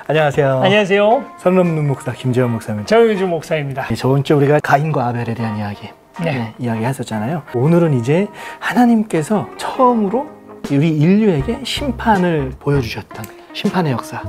안녕하세요. 안녕하세요. 선 넘는 목사 김재원 목사입니다. 정영주 목사입니다. 저번 주 우리가 가인과 아벨에 대한 이야기 이야기 했었잖아요. 오늘은 이제 하나님께서 처음으로 우리 인류에게 심판을 보여주셨던 심판의 역사.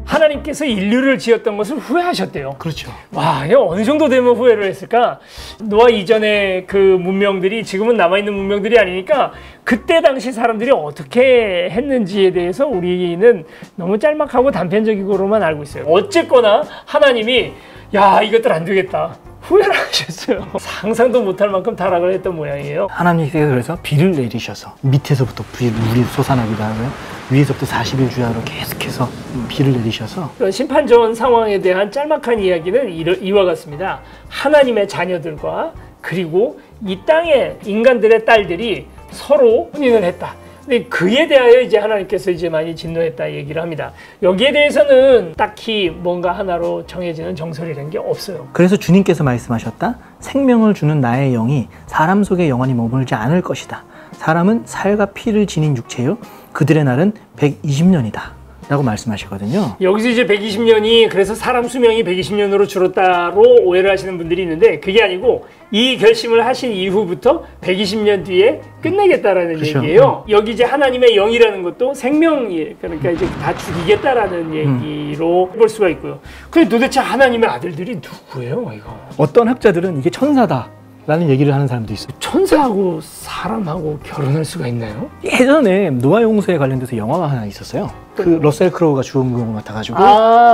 하나님께서 인류를 지었던 것을 후회하셨대요. 그렇죠. 와, 이거 어느 정도 되면 후회를 했을까? 노아 이전의 그 문명들이 지금은 남아있는 문명들이 아니니까 그때 당시 사람들이 어떻게 했는지에 대해서 우리는 너무 짤막하고 단편적으로만 알고 있어요. 어쨌거나 하나님이 야, 이것들 안 되겠다. 후회를 하셨어요. 상상도 못할 만큼 타락을 했던 모양이에요. 하나님께서 그래서 비를 내리셔서 밑에서부터 물이 솟아나기도 하고요. 위에서부터 40일 주야로 계속해서 비를 내리셔서 심판 전 상황에 대한 짤막한 이야기는 이와 같습니다. 하나님의 자녀들과 그리고 이 땅의 인간들의 딸들이 서로 혼인을 했다. 근데 그에 대하여 이제 하나님께서 이제 많이 진노했다 얘기를 합니다. 여기에 대해서는 딱히 뭔가 하나로 정해지는 정설이라는 게 없어요. 그래서 주님께서 말씀하셨다. 생명을 주는 나의 영이 사람 속에 영원히 머물지 않을 것이다. 사람은 살과 피를 지닌 육체요. 그들의 날은 120년이다. 라고 말씀하시거든요. 여기서 이제 120년이 그래서 사람 수명이 120년으로 줄었다로 오해를 하시는 분들이 있는데 그게 아니고 이 결심을 하신 이후부터 120년 뒤에 끝내겠다라는 그렇죠. 얘기예요. 여기 이제 하나님의 영이라는 것도 생명이 그러니까 이제 다 죽이겠다라는 얘기로 볼 수가 있고요. 근데 도대체 하나님의 아들들이 누구예요, 이거? 어떤 학자들은 이게 천사다 라는 얘기를 하는 사람도 있어요. 천사하고 사람하고 결혼할 수가 있나요? 예전에 노아 용서에 관련돼서 영화가 하나 있었어요. 그 러셀 크로우가 주인공을 맡아가지고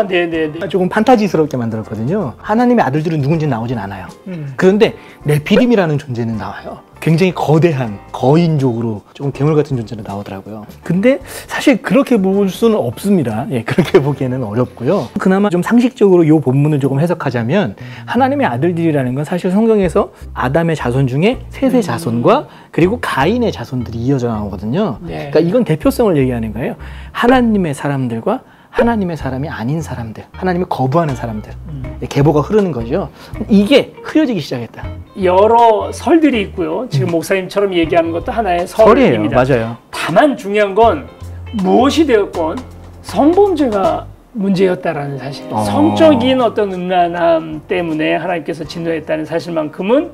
네네네. 조금 판타지스럽게 만들었거든요. 하나님의 아들들은 누군지 나오진 않아요. 그런데 네피림이라는 존재는 나와요. 굉장히 거대한 거인족으로 조금 괴물 같은 존재로 나오더라고요. 근데 사실 그렇게 볼 수는 없습니다. 예, 그렇게 보기에는 어렵고요. 그나마 좀 상식적으로 이 본문을 조금 해석하자면 하나님의 아들들이라는 건 사실 성경에서 아담의 자손 중에 셋의 자손과 그리고 가인의 자손들이 이어져 나오거든요. 그러니까 이건 대표성을 얘기하는 거예요. 하나님의 사람들과 하나님의 사람이 아닌 사람들, 하나님을 거부하는 사람들, 계보가 흐르는 거죠. 이게 흐려지기 시작했다. 여러 설들이 있고요. 지금 목사님처럼 얘기하는 것도 하나의 설이에요. 설입니다. 맞아요. 다만 중요한 건 무엇이 되었건 성범죄가 문제였다라는 사실. 성적인 어떤 음란함 때문에 하나님께서 진노했다는 사실만큼은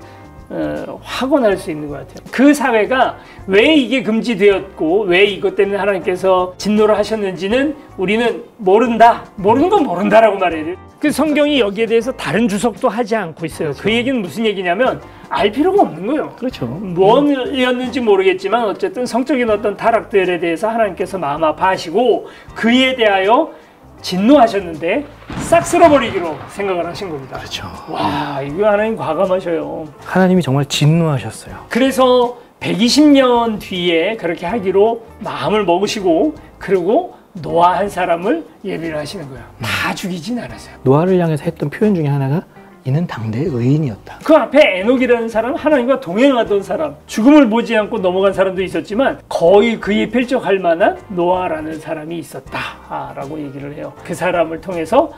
확언할 수 있는 것 같아요. 그 사회가 왜 이게 금지되었고 왜 이것 때문에 하나님께서 진노를 하셨는지는 우리는 모른다. 모르는 건 모른다라고 말해요. 그 성경이 여기에 대해서 다른 주석도 하지 않고 있어요. 그렇죠. 그 얘기는 무슨 얘기냐면 알 필요가 없는 거예요. 그렇죠. 뭐였는지 모르겠지만 어쨌든 성적인 어떤 타락들에 대해서 하나님께서 마음 아파하시고 그에 대하여 진노하셨는데 싹 쓸어버리기로 생각을 하신 겁니다. 그렇죠. 와, 이거 하나님 과감하셔요. 하나님이 정말 진노하셨어요. 그래서 120년 뒤에 그렇게 하기로 마음을 먹으시고 그리고 노아 한 사람을 예비를 하시는 거예요. 다 죽이진 않았어요. 노아를 향해서 했던 표현 중에 하나가 이는 당대의 의인이었다. 그 앞에 에녹이라는 사람, 하나님과 동행하던 사람, 죽음을 보지 않고 넘어간 사람도 있었지만 거의 그에 필적할 만한 노아라는 사람이 있었다라고 얘기를 해요. 그 사람을 통해서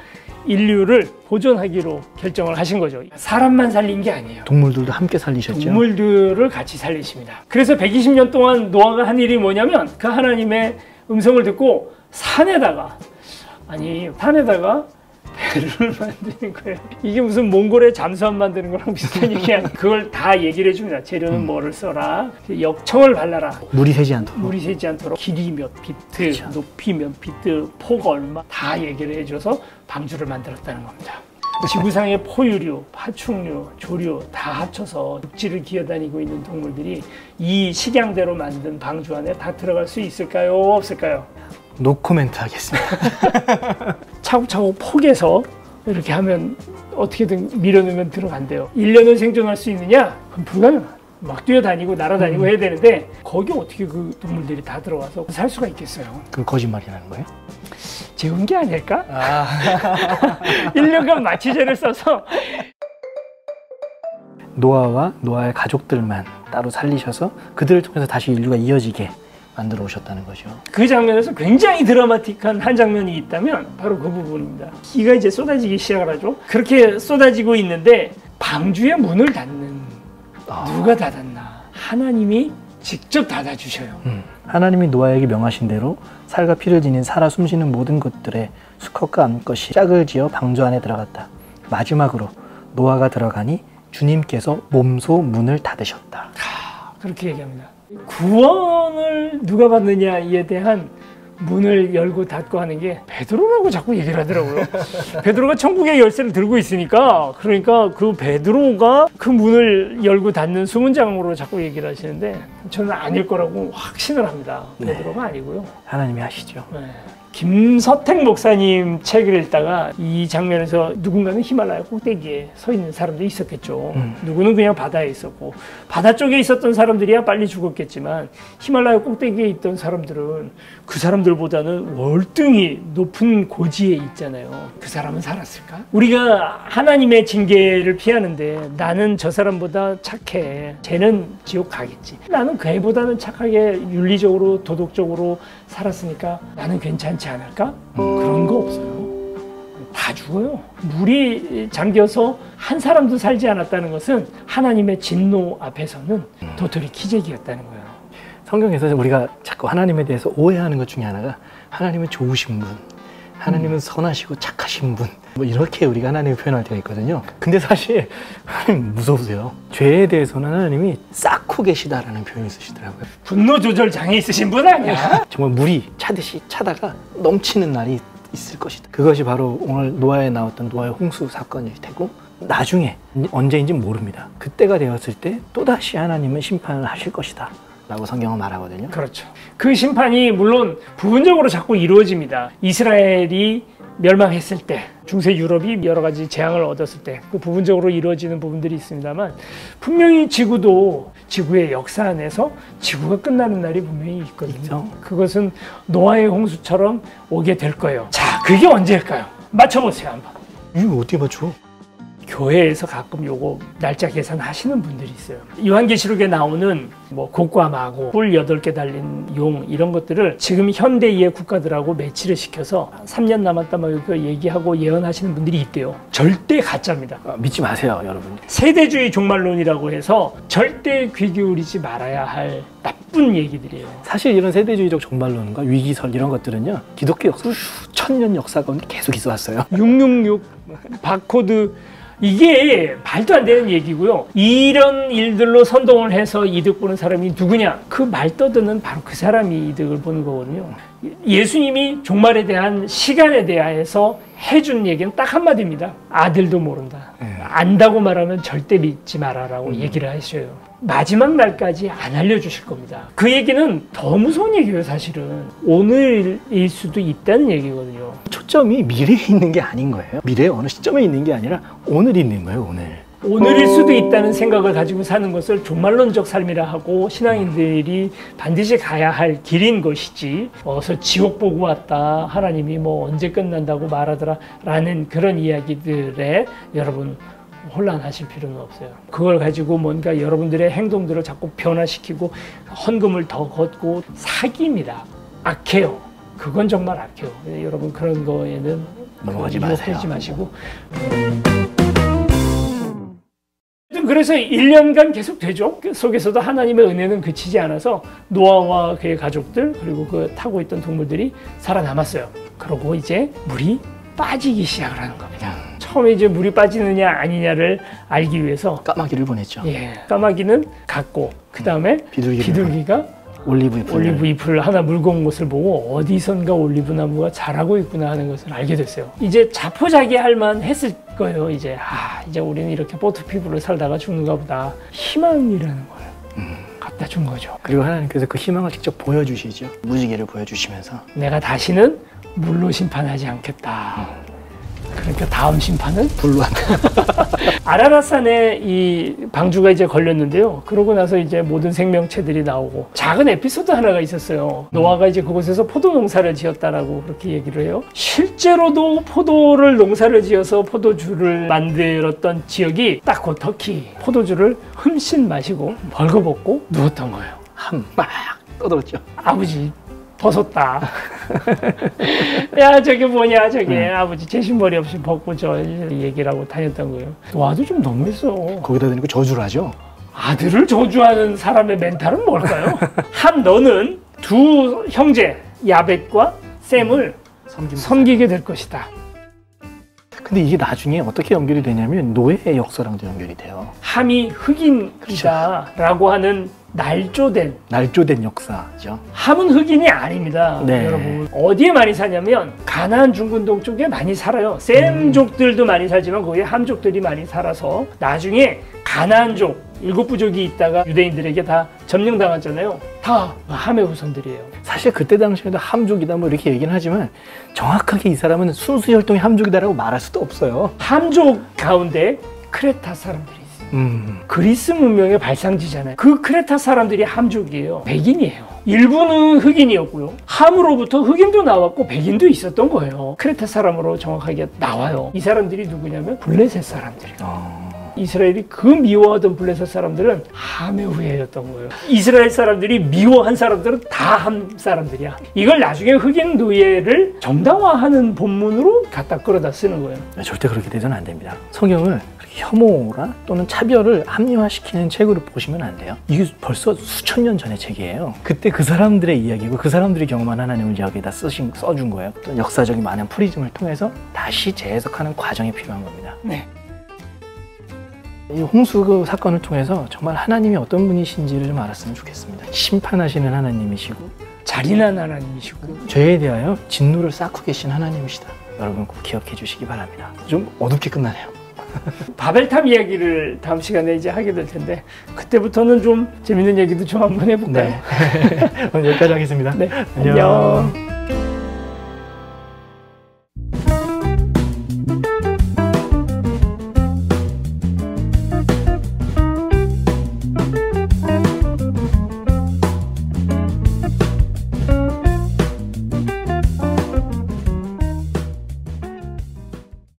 인류를 보존하기로 결정을 하신 거죠. 사람만 살린 게 아니에요. 동물들도 함께 살리셨죠. 동물들을 같이 살리십니다. 그래서 120년 동안 노아가 한 일이 뭐냐면 그 하나님의 음성을 듣고 산에다가 배를 만드는 거예요. 이게 무슨 몽골의 잠수함 만드는 거랑 비슷한 얘기야. 그걸 다 얘기를 해줍니다. 재료는 뭐를 써라. 역청을 발라라. 물이 새지 않도록. 물이 새지 않도록. 길이 몇 비트, 그렇죠. 높이 몇 비트, 폭 얼마 다 얘기를 해줘서 방주를 만들었다는 겁니다. 지구상의 포유류, 파충류, 조류 다 합쳐서 육지를 기어다니고 있는 동물들이 이 식양대로 만든 방주 안에 다 들어갈 수 있을까요? 없을까요? 노코멘트 하겠습니다. 차곡차곡 폭에서 이렇게 하면 어떻게든 밀어넣으면 들어간대요. 1년을 생존할 수 있느냐? 그건 불가능하다. 막 뛰어다니고 날아다니고 해야 되는데 거기 어떻게 그 동물들이 다 들어와서 살 수가 있겠어요? 그럼 거짓말이라는 거예요? 재운 게 아닐까? 1년간 마취제를 써서 노아와 노아의 가족들만 따로 살리셔서 그들을 통해서 다시 인류가 이어지게 만들어 오셨다는 거죠. 그 장면에서 굉장히 드라마틱한 한 장면이 있다면 바로 그 부분입니다. 비가 이제 쏟아지기 시작을 하죠. 그렇게 쏟아지고 있는데 방주의 문을 닫는 누가 닫았나? 하나님이 직접 닫아주셔요. 하나님이 노아에게 명하신 대로 살과 피를 지닌 살아 숨쉬는 모든 것들의 수컷과 암컷이 짝을 지어 방주 안에 들어갔다. 마지막으로 노아가 들어가니 주님께서 몸소 문을 닫으셨다. 그렇게 얘기합니다. 구원을 누가 받느냐에 대한 문을 열고 닫고 하는 게 베드로라고 자꾸 얘기를 하더라고요. 베드로가 천국의 열쇠를 들고 있으니까, 그러니까 그 베드로가 그 문을 열고 닫는 수문장으로 자꾸 얘기를 하시는데 저는 아닐 거라고 확신을 합니다. 베드로가 아니고요. 하나님이 하시죠. 네. 김서택 목사님 책을 읽다가 이 장면에서 누군가는 히말라야 꼭대기에 서 있는 사람도 있었겠죠. 누구는 그냥 바다에 있었고, 바다 쪽에 있었던 사람들이야 빨리 죽었겠지만 히말라야 꼭대기에 있던 사람들은 그 사람들보다는 월등히 높은 고지에 있잖아요. 그 사람은 살았을까? 우리가 하나님의 징계를 피하는데 나는 저 사람보다 착해, 쟤는 지옥 가겠지, 나는 그 애보다는 착하게 윤리적으로 도덕적으로 살았으니까 나는 괜찮지 않을까? 그런 거 없어요. 다 죽어요. 물이 잠겨서 한 사람도 살지 않았다는 것은 하나님의 진노 앞에서는 도토리 기적이었다는 거예요. 성경에서 우리가 자꾸 하나님에 대해서 오해하는 것 중에 하나가 하나님은 좋으신 분, 하나님은 선하시고 착하신 분, 뭐 이렇게 우리가 하나님을 표현할 때가 있거든요. 근데 사실 하나님 무서우세요. 죄에 대해서는 하나님이 쌓고 계시다라는 표현을 쓰시더라고요. 분노 조절 장애 있으신 분 아니야? 정말 물이 차듯이 차다가 넘치는 날이 있을 것이다. 그것이 바로 오늘 노아에 나왔던 노아의 홍수 사건일 테고, 나중에 언제인지 모릅니다. 그때가 되었을 때 또다시 하나님은 심판을 하실 것이다 라고 성경은 말하거든요. 그렇죠. 그 심판이 물론 부분적으로 자꾸 이루어집니다. 이스라엘이 멸망했을 때, 중세 유럽이 여러 가지 재앙을 얻었을 때 그 부분적으로 이루어지는 부분들이 있습니다만, 분명히 지구도 지구의 역사 안에서 지구가 끝나는 날이 분명히 있거든요. 있죠. 그것은 노아의 홍수처럼 오게 될 거예요. 자, 그게 언제일까요? 맞춰보세요 한번. 이거 어떻게 맞춰? 교회에서 가끔 요거 날짜 계산하시는 분들이 있어요. 요한계시록에 나오는 뭐 곡과마고 뿔 8개 달린 용 이런 것들을 지금 현대의 국가들하고 매치를 시켜서 3년 남았다 막 이렇게 얘기하고 예언하시는 분들이 있대요. 절대 가짜입니다. 믿지 마세요, 여러분. 세대주의 종말론이라고 해서 절대 귀 기울이지 말아야 할 나쁜 얘기들이에요. 사실 이런 세대주의적 종말론과 위기설 이런 것들은요, 기독교 역사 수천 년 역사 가운데 계속 있어 왔어요. 666 바코드, 이게 말도 안 되는 얘기고요. 이런 일들로 선동을 해서 이득 보는 사람이 누구냐? 그 말 떠드는 바로 그 사람이 이득을 보는 거거든요. 예수님이 종말에 대한 시간에 대하여서 해준 얘기는 딱 한마디입니다. 아들도 모른다. 안다고 말하면 절대 믿지 마라라고 얘기를 하셔요. 마지막 날까지 안 알려주실 겁니다. 그 얘기는 더 무서운 얘기예요. 사실은 오늘일 수도 있다는 얘기거든요. 초점이 미래에 있는 게 아닌 거예요. 미래의 어느 시점에 있는 게 아니라 오늘이 있는 거예요. 오늘일 수도 있다는 생각을 가지고 사는 것을 종말론적 삶이라 하고 신앙인들이 반드시 가야 할 길인 것이지, 어서 지옥 보고 왔다, 하나님이 뭐 언제 끝난다고 말하더라 라는 그런 이야기들에 여러분 혼란하실 필요는 없어요. 그걸 가지고 뭔가 여러분들의 행동들을 자꾸 변화시키고 헌금을 더 걷고 사기입니다. 악해요. 그건 정말 악해요. 여러분 그런 거에는 넘어가지 마세요. 하지 마시고. 그래서 1년간 계속 되죠. 그 속에서도 하나님의 은혜는 그치지 않아서 노아와 그의 가족들 그리고 그 타고 있던 동물들이 살아남았어요. 그러고 이제 물이 빠지기 시작을 하는 겁니다. 처음에 이제 물이 빠지느냐 아니냐를 알기 위해서 까마귀를 보냈죠. 예, 까마귀는 갔고, 그 다음에 비둘기가 올리브 잎을 하나 물고 온 것을 보고 어디선가 올리브 나무가 자라고 있구나 하는 것을 알게 됐어요. 이제 자포자기할 만 했을 거예요. 이제 이제 우리는 이렇게 보트 피부를 살다가 죽는가 보다. 희망이라는 걸 갖다 준 거죠. 그리고 하나님께서 그 희망을 직접 보여주시죠. 무지개를 보여주시면서 내가 다시는 물로 심판하지 않겠다. 그러니까 다음 심판은 불로 한다. 아라랏산에 이 방주가 이제 걸렸는데요. 그러고 나서 이제 모든 생명체들이 나오고, 작은 에피소드 하나가 있었어요. 노아가 이제 그곳에서 포도 농사를 지었다라고 그렇게 얘기를 해요. 실제로도 포도를 농사를 지어서 포도주를 만들었던 지역이 딱 그 터키. 포도주를 흠씬 마시고 벌거벗고 누웠던 거예요. 막 떠들었죠. 아버지 벗었다. 야, 저게 뭐냐, 저게. 아버지 제신머리 없이 벗고 저 얘기를 하고 다녔던 거예요. 노아도 좀 너무했어. 거기다 대고 저주를 하죠. 아들을 저주하는 사람의 멘탈은 뭘까요? 한 너는 두 형제 야벳과 셈을 섬기게 될 것이다. 근데 이게 나중에 어떻게 연결이 되냐면 노예의 역사랑도 연결이 돼요. 함이 흑인이다라고 하는 날조된 역사죠. 함은 흑인이 아닙니다. 네. 여러분 어디에 많이 사냐면 가나안 중근동 쪽에 많이 살아요. 셈족들도 많이 살지만 거기에 함족들이 많이 살아서 나중에 가나안족 7부족이 있다가 유대인들에게 다 점령당했잖아요. 다 함의 후손들이에요. 사실 그때 당시에도 함족이다 뭐 이렇게 얘기는 하지만 정확하게 이 사람은 순수 혈통의 함족이다라고 말할 수도 없어요. 함족 가운데 크레타 사람들이 있어요. 그리스 문명의 발상지잖아요. 그 크레타 사람들이 함족이에요. 백인이에요. 일부는 흑인이었고요. 함으로부터 흑인도 나왔고 백인도 있었던 거예요. 크레타 사람으로 정확하게 나와요. 이 사람들이 누구냐면 블레셋 사람들이에요. 이스라엘이 그 미워하던 블레셋 사람들은 함의 후예였던 거예요. 이스라엘 사람들이 미워한 사람들은 다 함 사람들이야. 이걸 나중에 흑인 노예를 정당화하는 본문으로 갖다 끌어다 쓰는 거예요. 절대 그렇게 돼서는 안 됩니다. 성경을 혐오나 또는 차별을 합리화시키는 책으로 보시면 안 돼요. 이게 벌써 수천 년 전의 책이에요. 그때 그 사람들의 이야기고 그 사람들이 경험한 하나님을 여기다 써준 거예요. 또 역사적인 많은 프리즘을 통해서 다시 재해석하는 과정이 필요한 겁니다. 네. 이 홍수 사건을 통해서 정말 하나님이 어떤 분이신지를 좀 알았으면 좋겠습니다. 심판하시는 하나님이시고 잔인한 하나님이시고 죄에 대하여 진노를 쌓고 계신 하나님이시다. 여러분 꼭 기억해 주시기 바랍니다. 좀 어둡게 끝나네요. 바벨탑 이야기를 다음 시간에 이제 하게 될 텐데 그때부터는 좀 재밌는 얘기도 좀 한번 해볼까요? 네. 오늘 여기까지 하겠습니다. 네. 안녕.